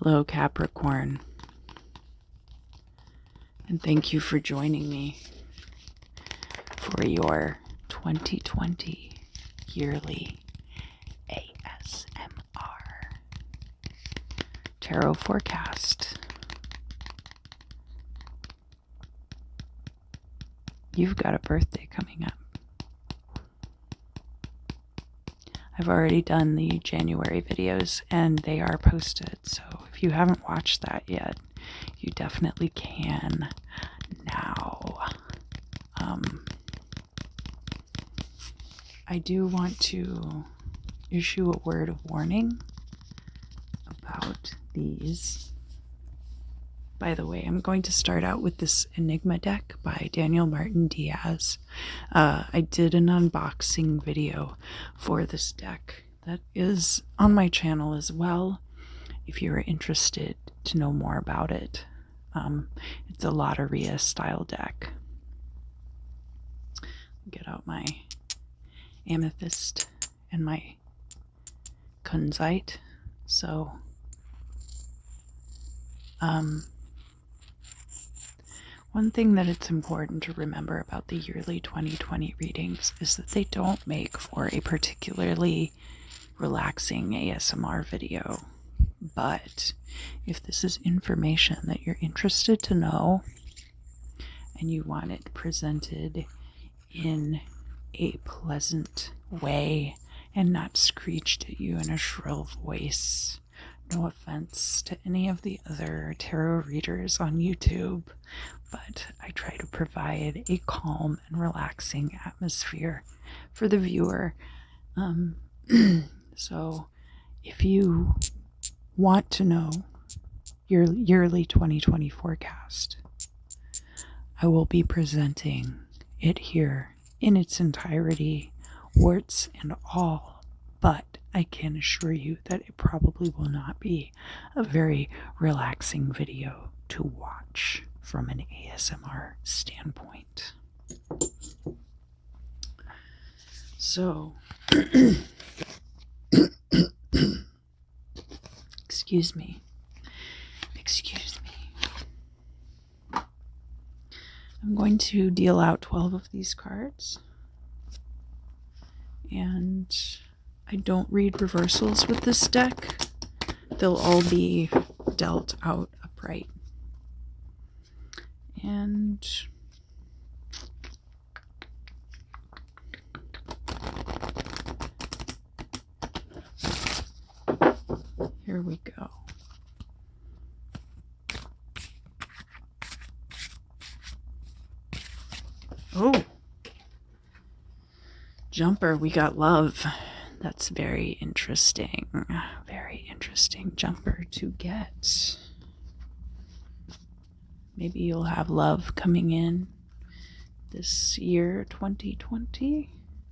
Hello, Capricorn, and thank you for joining me for your 2020 yearly ASMR tarot forecast. You've got a birthday coming up. I've already done the January videos and they are posted, so if you haven't watched that yet, you definitely can now. I do want to issue a word of warning about these. By the way, I'm going to start out with this Enigma deck by Daniel Martin Diaz. I did an unboxing video for this deck that is on my channel as well, if you're interested to know more about it. It's a Lotteria style deck. Get out my amethyst and my kunzite. So, one thing that it's important to remember about the yearly 2020 readings is that they don't make for a particularly relaxing ASMR video. But if this is information that you're interested to know and you want it presented in a pleasant way and not screeched at you in a shrill voice, no offense to any of the other tarot readers on YouTube, but I try to provide a calm and relaxing atmosphere for the viewer. So if you want to know your yearly 2020 forecast, I will be presenting it here in its entirety, warts and all, but I can assure you that it probably will not be a very relaxing video to watch from an ASMR standpoint. So, excuse me. I'm going to deal out 12 of these cards, and I don't read reversals with this deck. They'll all be dealt out upright. And here we go. Oh, jumper, we got love. That's very interesting. Very interesting jumper to get. Maybe you'll have love coming in this year, 2020,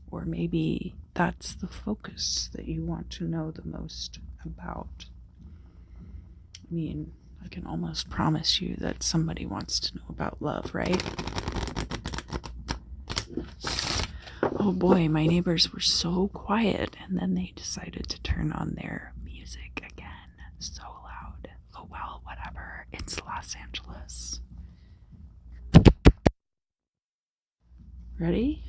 or maybe that's the focus that you want to know the most about. I mean, I can almost promise you that somebody wants to know about love, right? Oh boy, my neighbors were so quiet, and then they decided to turn on their music again. So loud. Oh well, whatever. It's Los Angeles. Ready?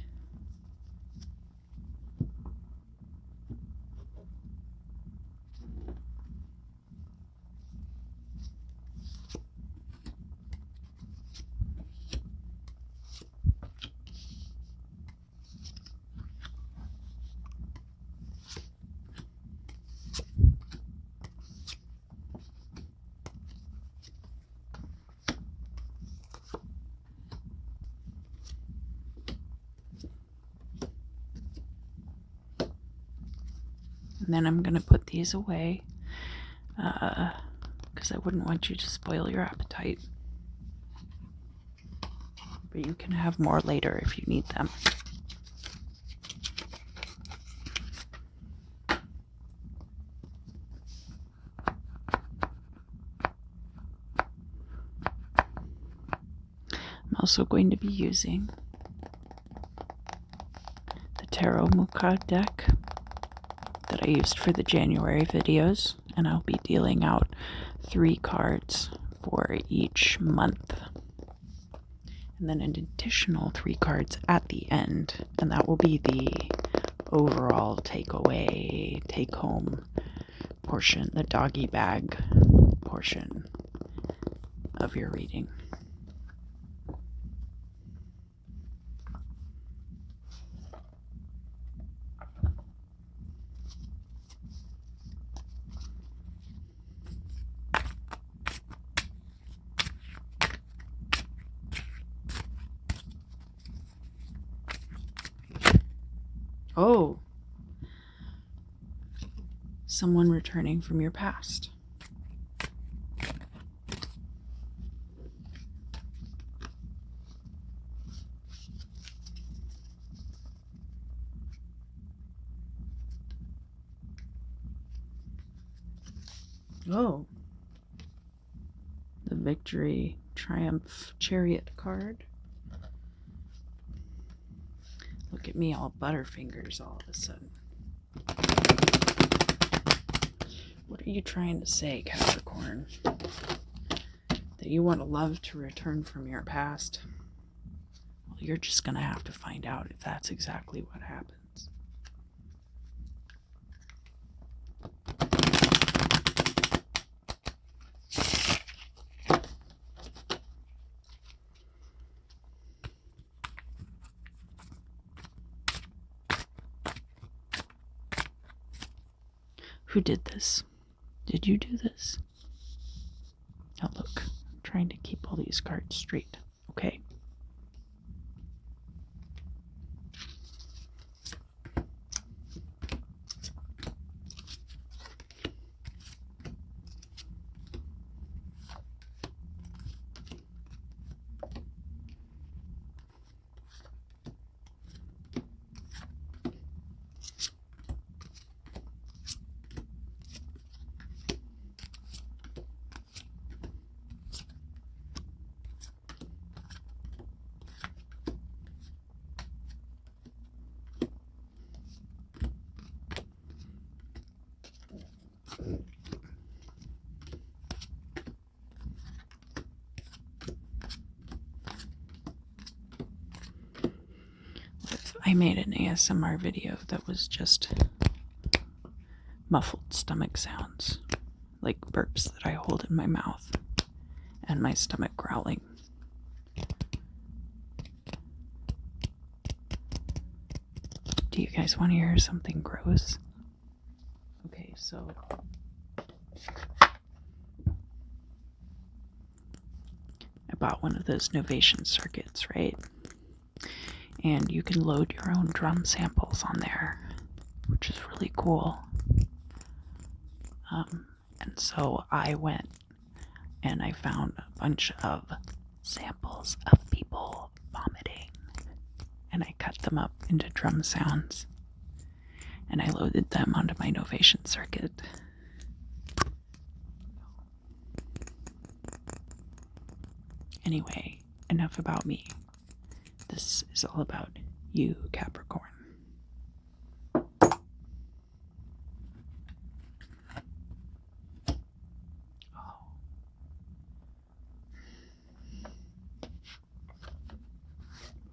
And then I'm going to put these away because I wouldn't want you to spoil your appetite. But you can have more later if you need them. I'm also going to be using the Tarot Muka deck that I used for the January videos. and I'll be dealing out 3 cards for each month. And then an additional 3 cards at the end, and that will be the overall takeaway, take-home portion, the doggy bag portion of your reading. Oh, someone returning from your past. Oh, the Victory Triumph Chariot card. Look at me, all butterfingers all of a sudden. What are you trying to say, Capricorn? That you want a love to return from your past? Well, you're just going to have to find out if that's exactly what happens. Who did this? Did you do this? Oh, look. I'm trying to keep all these cards straight. Okay. I made an ASMR video that was just muffled stomach sounds, like burps that I hold in my mouth and my stomach growling. Do you guys want to hear something gross? Okay, so I bought one of those Novation circuits, right? And you can load your own drum samples on there, which is really cool. And so I went and I found a bunch of samples of people vomiting, and I cut them up into drum sounds, and I loaded them onto my Novation circuit. Anyway, enough about me. This is all about you, Capricorn. Oh.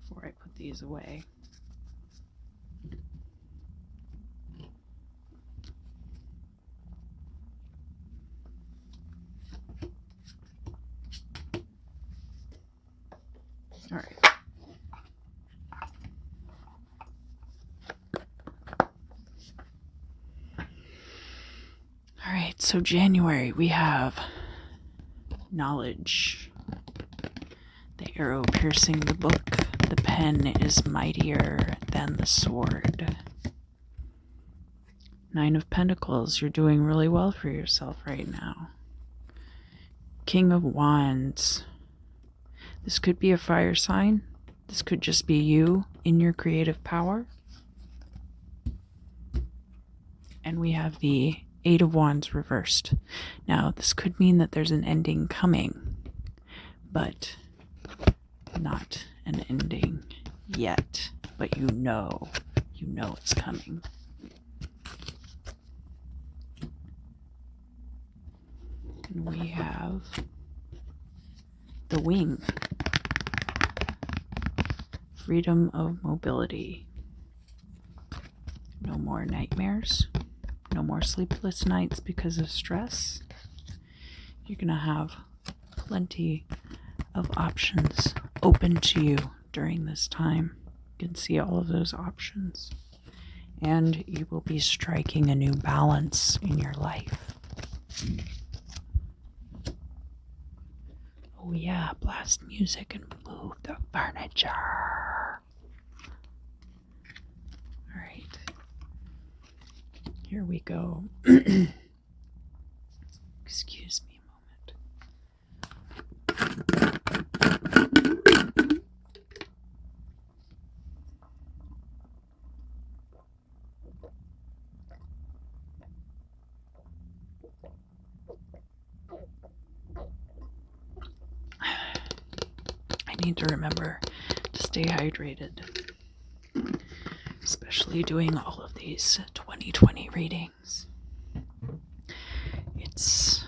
Before I put these away. All right. Alright, so January we have knowledge. The arrow piercing the book. The pen is mightier than the sword. 9 of Pentacles. You're doing really well for yourself right now. King of Wands. This could be a fire sign. This could just be you in your creative power. And we have the 8 of Wands reversed. Now, this could mean that there's an ending coming, but not an ending yet. But you know it's coming. And we have the wing. Freedom of mobility. No more nightmares. No more sleepless nights because of stress. You're going to have plenty of options open to you during this time. You can see all of those options. And you will be striking a new balance in your life. Oh yeah, blast music and move the furniture. All right. Here we go. Excuse me a moment. I need to remember to stay hydrated, especially doing all of these 2020 readings. It's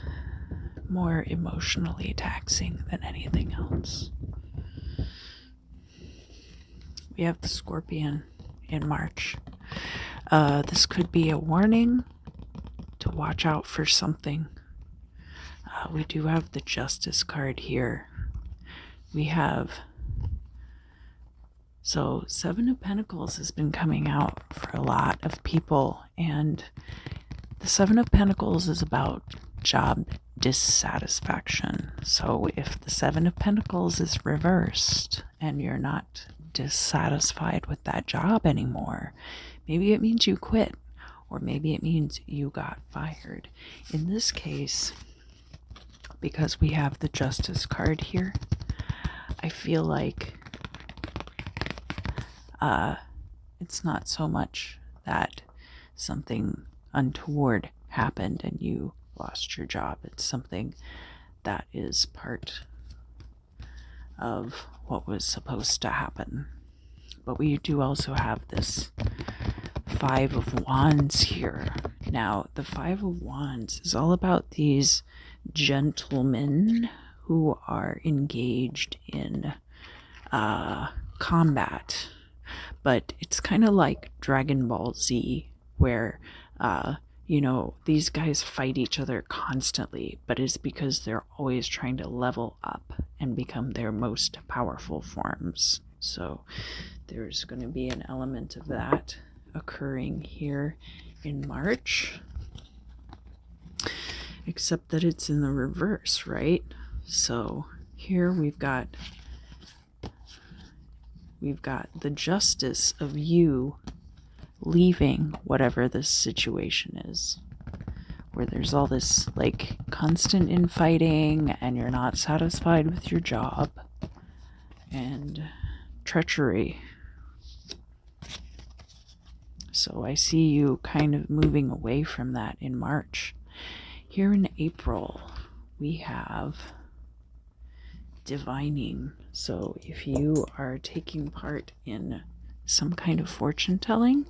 more emotionally taxing than anything else. We have the Scorpion in March. This could be a warning to watch out for something. We do have the Justice card here. We have, so Seven of Pentacles has been coming out for a lot of people, and the Seven of Pentacles is about job dissatisfaction. So if the Seven of Pentacles is reversed and you're not dissatisfied with that job anymore, maybe it means you quit, or maybe it means you got fired. In this case, because we have the Justice card here, I feel like it's not so much that something untoward happened and you lost your job. It's something that is part of what was supposed to happen. But we do also have this Five of Wands here. Now, the Five of Wands is all about these gentlemen who are engaged in combat. But it's kind of like Dragon Ball Z, where these guys fight each other constantly, but it's because they're always trying to level up and become their most powerful forms. So there's going to be an element of that occurring here in March, except that it's in the reverse, right? So here we've got the justice of you leaving whatever this situation is, where there's all this like constant infighting and you're not satisfied with your job, and treachery. So I see you kind of moving away from that in March. Here in April, we have divining. So if you are taking part in some kind of fortune telling,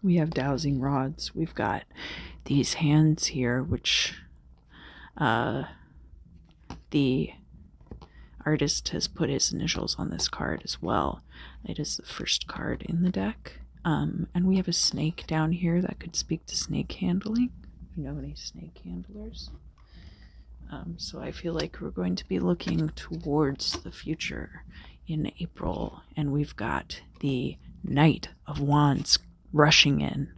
we have dowsing rods. We've got these hands here, which the artist has put his initials on this card as well. It is the first card in the deck. And we have a snake down here that could speak to snake handling. You know any snake handlers? So I feel like we're going to be looking towards the future in April, and we've got the Knight of Wands rushing in,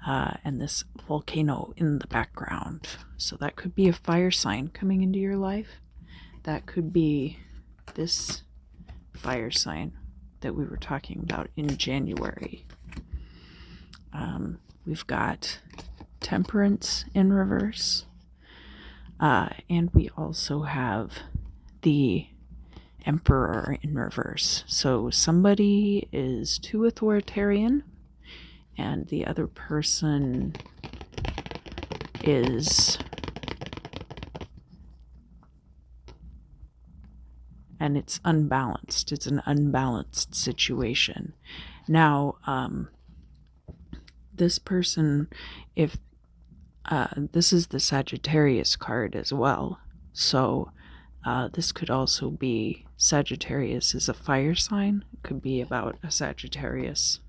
and this volcano in the background. So that could be a fire sign coming into your life. That could be this fire sign that we were talking about in January. We've got Temperance in reverse, and we also have the Emperor in reverse. So somebody is too authoritarian and the other person is, and it's unbalanced. It's an unbalanced situation. Now, this person, if this is the Sagittarius card as well, so this could also be Sagittarius is a fire sign. It could be about a Sagittarius,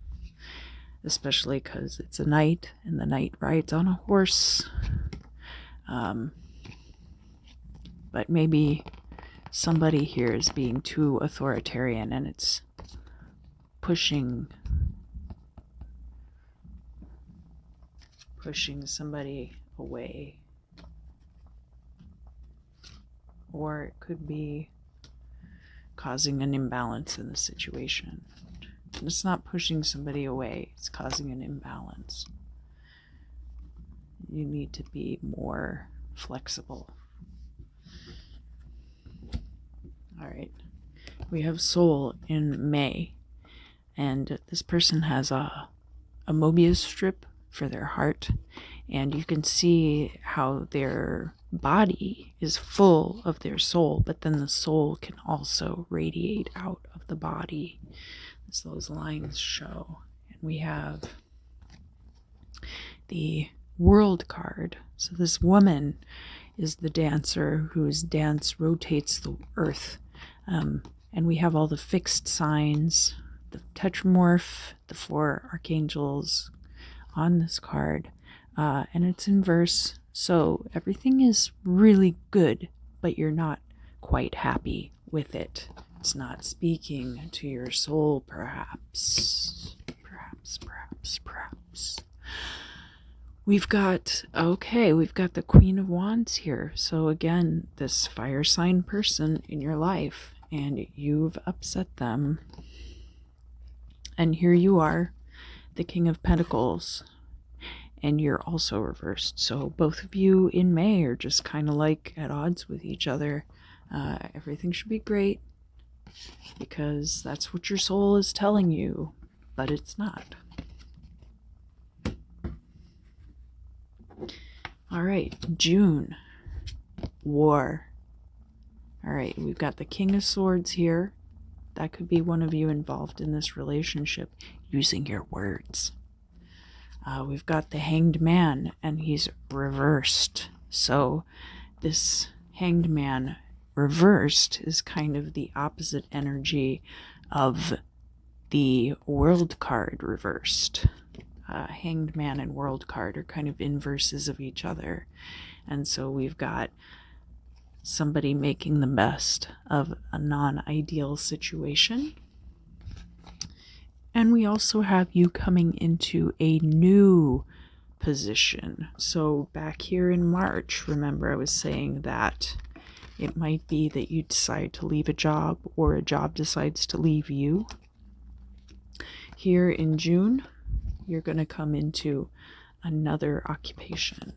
especially because it's a knight and the knight rides on a horse. But maybe somebody here is being too authoritarian and it's pushing somebody away. Or it could be causing an imbalance in the situation. It's not pushing somebody away, it's causing an imbalance. You need to be more flexible. All right. We have Soul in May, and this person has a Mobius strip for their heart, and you can see how their body is full of their soul, but then the soul can also radiate out of the body, as those lines show. And we have the World card. So this woman is the dancer whose dance rotates the earth. And we have all the fixed signs, the Tetramorph, the 4 archangels on this card. And it's in verse. So everything is really good, but you're not quite happy with it. It's not speaking to your soul, perhaps. We've got the Queen of Wands here. So again, this fire sign person in your life, and you've upset them. And here you are, the King of Pentacles, and you're also reversed. So both of you in May are just kind of like at odds with each other. Everything should be great because that's what your soul is telling you, but it's not. All right, June, War. All right, we've got the King of Swords here. That could be one of you involved in this relationship using your words. We've got the Hanged Man, and he's reversed. So this Hanged Man reversed is kind of the opposite energy of the World card reversed. Hanged Man and World card are kind of inverses of each other. And so we've got somebody making the best of a non-ideal situation. And we also have you coming into a new position. So back here in March, remember I was saying that it might be that you decide to leave a job or a job decides to leave you. Here in June, you're going to come into another occupation.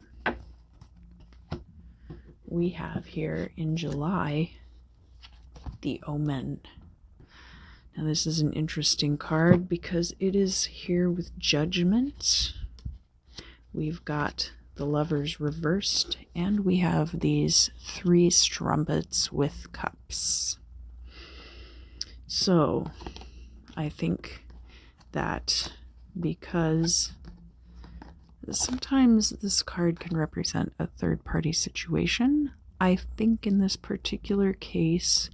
We have here in July, the Omen. Now this is an interesting card because it is here with Judgment. We've got the Lovers reversed, and we have these 3 strumpets with cups. So I think that because sometimes this card can represent a third-party situation, I think in this particular case,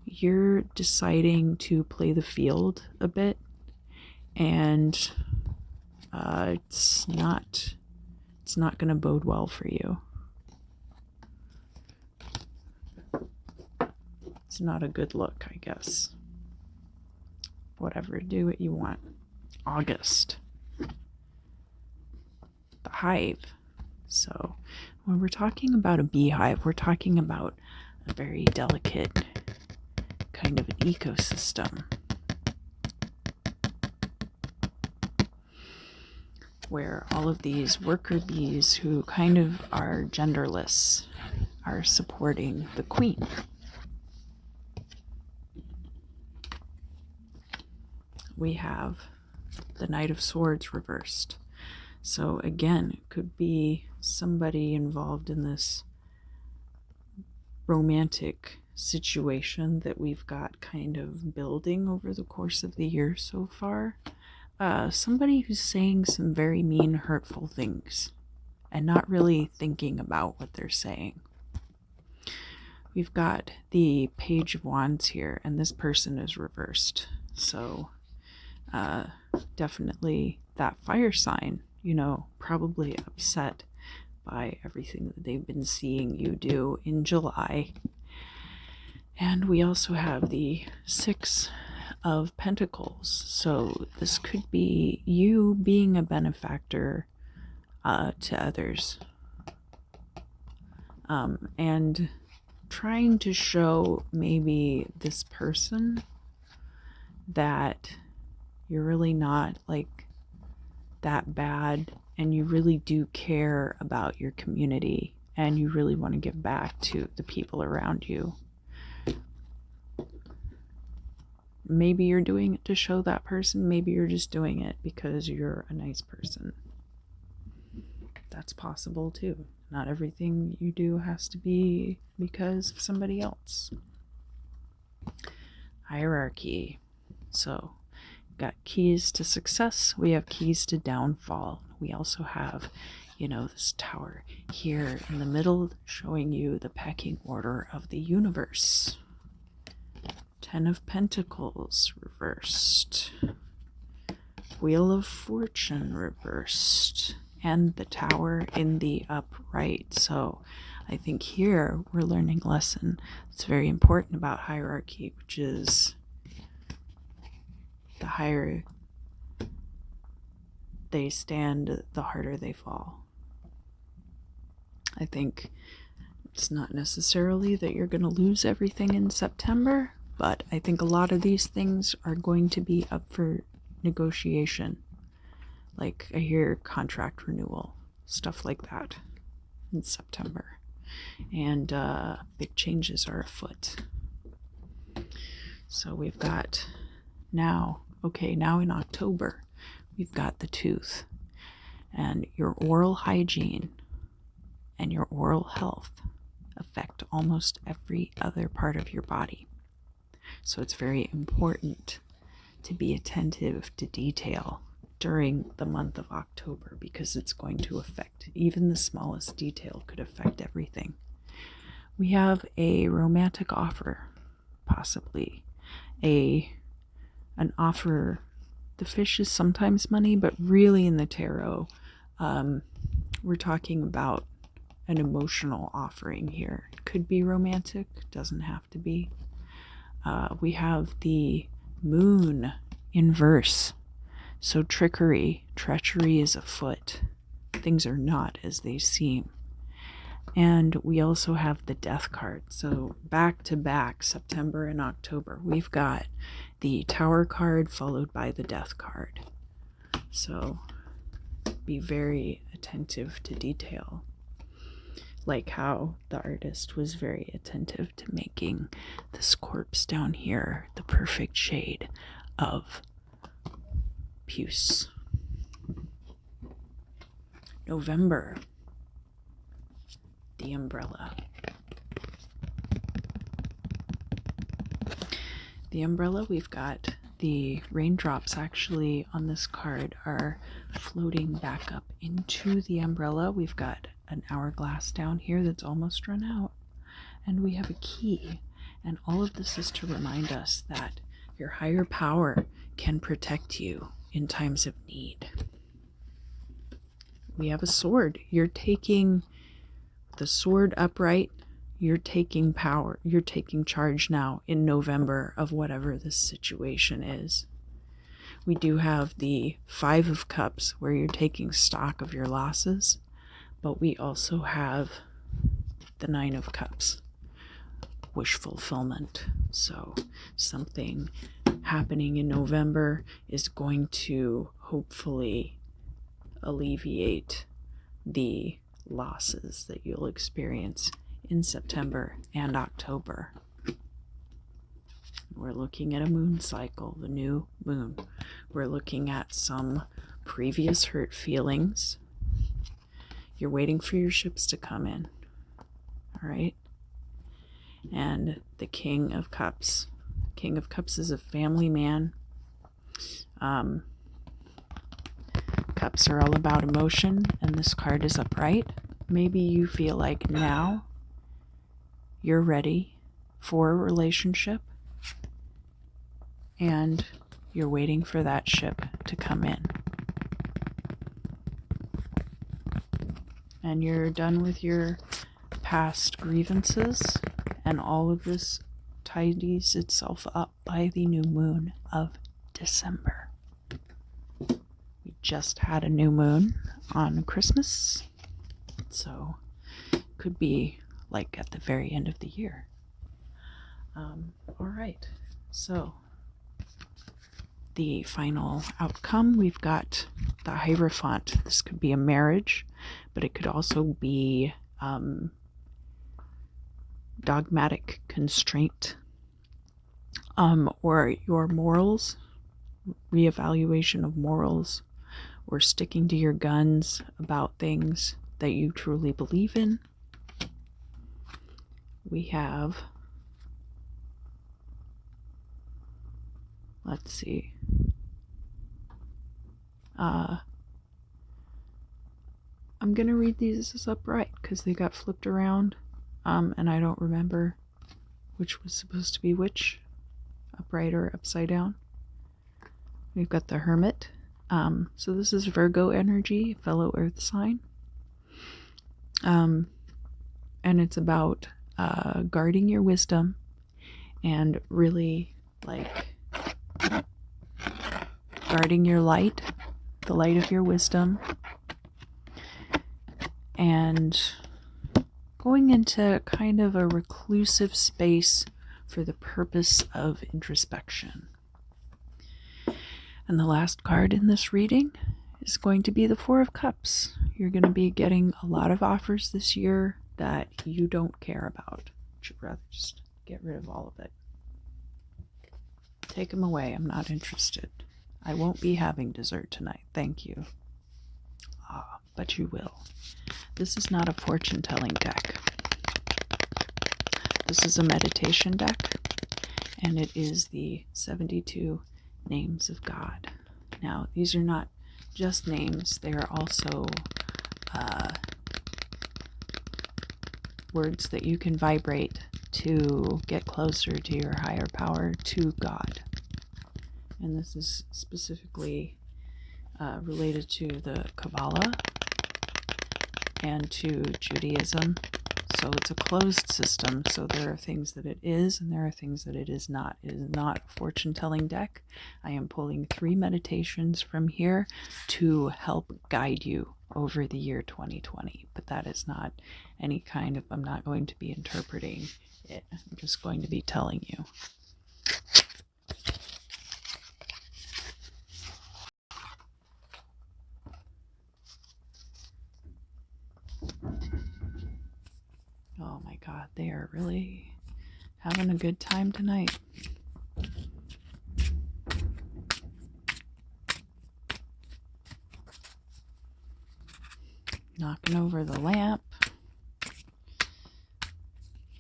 you're deciding to play the field a bit, and it's not going to bode well for you. It's not a good look, I guess. Whatever, do what you want. August. The Hive. So when we're talking about a beehive, we're talking about a very delicate kind of an ecosystem where all of these worker bees who kind of are genderless are supporting the queen. We have the Knight of Swords reversed. So again, it could be somebody involved in this romantic situation that we've got kind of building over the course of the year so far. somebody who's saying some very mean, hurtful things and not really thinking about what they're saying. We've got the Page of Wands here, and this person is reversed. So definitely that fire sign, probably upset by everything that they've been seeing you do in July. And we also have the Six of Pentacles. So this could be you being a benefactor to others. And trying to show maybe this person that you're really not like that bad, and you really do care about your community, and you really want to give back to the people around you. Maybe you're doing it to show that person. Maybe you're just doing it because you're a nice person. That's possible too. Not everything you do has to be because of somebody else. Hierarchy. So, got keys to success. We have keys to downfall. We also have, this tower here in the middle showing you the pecking order of the universe. 10 of Pentacles reversed. Wheel of Fortune reversed. And the tower in the upright. So I think here we're learning a lesson that's very important about hierarchy, which is the higher they stand, the harder they fall. I think it's not necessarily that you're going to lose everything in September, but I think a lot of these things are going to be up for negotiation. Like I hear contract renewal, stuff like that in September. And big changes are afoot. So we've got now in October, we've got the tooth. And your oral hygiene and your oral health affect almost every other part of your body. So it's very important to be attentive to detail during the month of October, because it's going to affect, even the smallest detail could affect everything. We have a romantic offer, possibly an offer. The fish is sometimes money, but really in the tarot, we're talking about an emotional offering here. It could be romantic, doesn't have to be. We have the moon inverse. So treachery is afoot. Things are not as they seem. And we also have the death card. So back to back, September and October, we've got the tower card followed by the death card. So be very attentive to detail. Like how the artist was very attentive to making this corpse down here the perfect shade of puce. November, the umbrella. The umbrella, we've got the raindrops actually on this card are floating back up into the umbrella. We've got an hourglass down here that's almost run out. And we have a key. And all of this is to remind us that your higher power can protect you in times of need. We have a sword. You're taking the sword upright. You're taking power. You're taking charge now in November of whatever this situation is. We do have the 5 of Cups where you're taking stock of your losses, but we also have the 9 of Cups, wish fulfillment. So something happening in November is going to hopefully alleviate the losses that you'll experience in September and October. We're looking at a moon cycle, the new moon. We're looking at some previous hurt feelings. You're waiting for your ships to come in. All right? And the King of Cups. King of Cups is a family man. Cups are all about emotion, and this card is upright. Maybe you feel like now you're ready for a relationship and you're waiting for that ship to come in. And you're done with your past grievances, and all of this tidies itself up by the new moon of December. We just had a new moon on Christmas, so it could be like at the very end of the year. All right, so the final outcome, we've got the Hierophant. This could be a marriage, but it could also be dogmatic constraint, or your morals, reevaluation of morals, or sticking to your guns about things that you truly believe in. We have, let's see, I'm going to read these as upright because they got flipped around, and I don't remember which was supposed to be which, upright or upside down. We've got the Hermit. So this is Virgo energy, fellow earth sign. And it's about guarding your wisdom and really like guarding your light, the light of your wisdom, and going into kind of a reclusive space for the purpose of introspection. And the last card in this reading is going to be the Four of Cups. You're going to be getting a lot of offers this year that you don't care about. You'd rather just get rid of all of it. Take them away. I'm not interested. I won't be having dessert tonight. Thank you. But you will. This is not a fortune-telling deck. This is a meditation deck, and it is the 72 names of God. Now, these are not just names. They are also words that you can vibrate to get closer to your higher power, to God. And this is specifically related to the Kabbalah and to Judaism. So it's a closed system, so there are things that it is and there are things that it is not. It is not a fortune-telling deck. I am pulling 3 meditations from here to help guide you over the year 2020, but that is not any kind of, I'm not going to be interpreting it. I'm just going to be telling you. Oh my God, they are really having a good time tonight. Knocking over the lamp,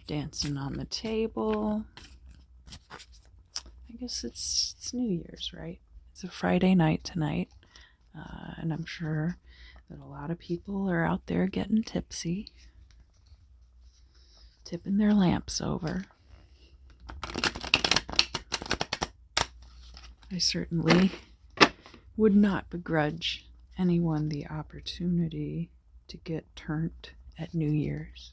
dancing on the table. I guess it's New Year's, right? It's a Friday night tonight, and I'm sure that a lot of people are out there getting tipsy, tipping their lamps over. I certainly would not begrudge anyone the opportunity to get turned at New Year's.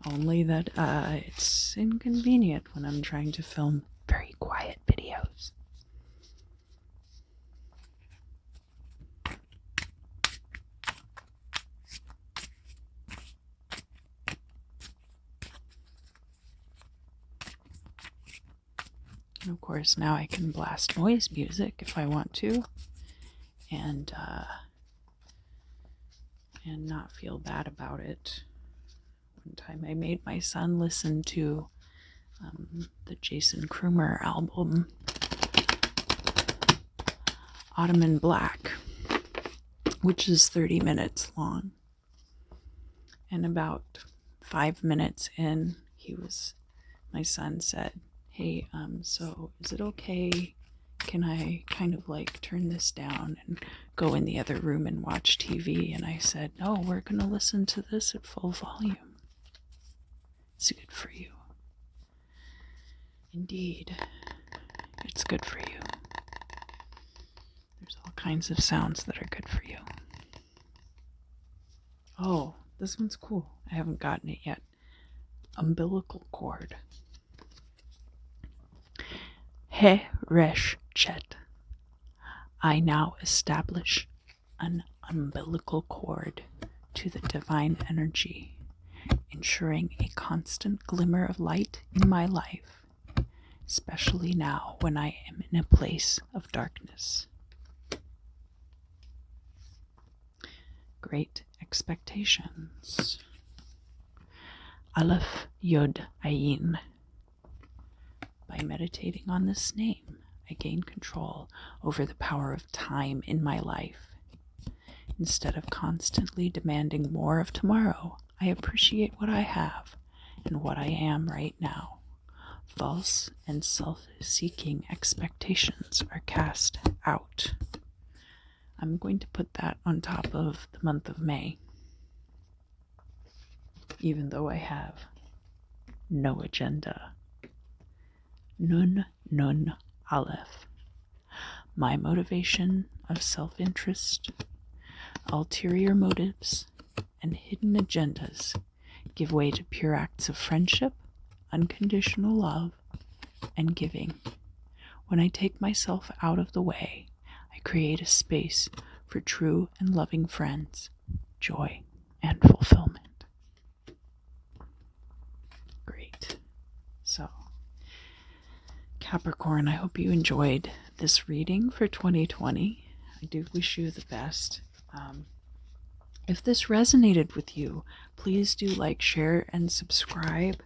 Only that it's inconvenient when I'm trying to film very quiet videos. And of course, now I can blast noise music if I want to, and not feel bad about it. One time I made my son listen to the Jason Krumer album, Autumn in Black, which is 30 minutes long. And about 5 minutes in, my son said, hey, so is it okay? Can I kind of like turn this down and go in the other room and watch TV? And I said, no, we're going to listen to this at full volume. It's good for you. Indeed, it's good for you. There's all kinds of sounds that are good for you. Oh, this one's cool. I haven't gotten it yet. Umbilical cord. He resh chet. I now establish an umbilical cord to the divine energy, ensuring a constant glimmer of light in my life, especially now when I am in a place of darkness. Great expectations. Aleph Yod Ayin. By meditating on this name, I gain control over the power of time in my life. Instead of constantly demanding more of tomorrow, I appreciate what I have and what I am right now. False and self-seeking expectations are cast out. I'm going to put that on top of the month of May, even though I have no agenda. Nun Nun Aleph. My motivation of self-interest, ulterior motives, and hidden agendas give way to pure acts of friendship, unconditional love, and giving. When I take myself out of the way, I create a space for true and loving friends, joy, and fulfillment. Great. So, Capricorn, I hope you enjoyed this reading for 2020. I do wish you the best. If this resonated with you, please do like, share, and subscribe.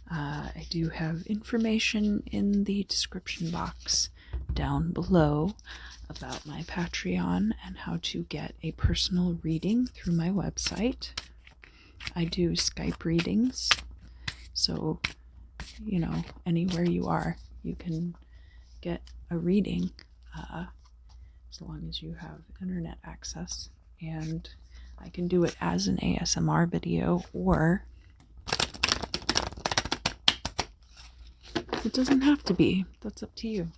I do have information in the description box down below about my Patreon and how to get a personal reading through my website. I do Skype readings, so, anywhere you are, you can get a reading as long as you have internet access. And I can do it as an ASMR video, or it doesn't have to be. That's up to you.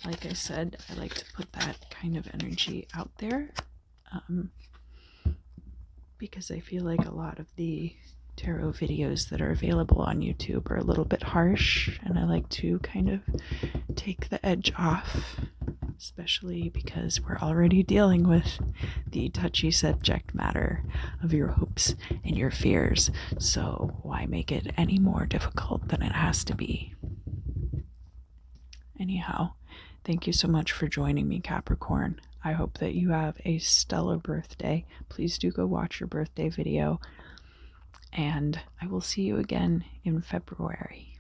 Like I said, I like to put that kind of energy out there because I feel like a lot of the tarot videos that are available on YouTube are a little bit harsh, and I like to kind of take the edge off, especially because we're already dealing with the touchy subject matter of your hopes and your fears, so why make it any more difficult than it has to be? Anyhow, thank you so much for joining me, Capricorn. I hope that you have a stellar birthday. Please do go watch your birthday video, and I will see you again in February.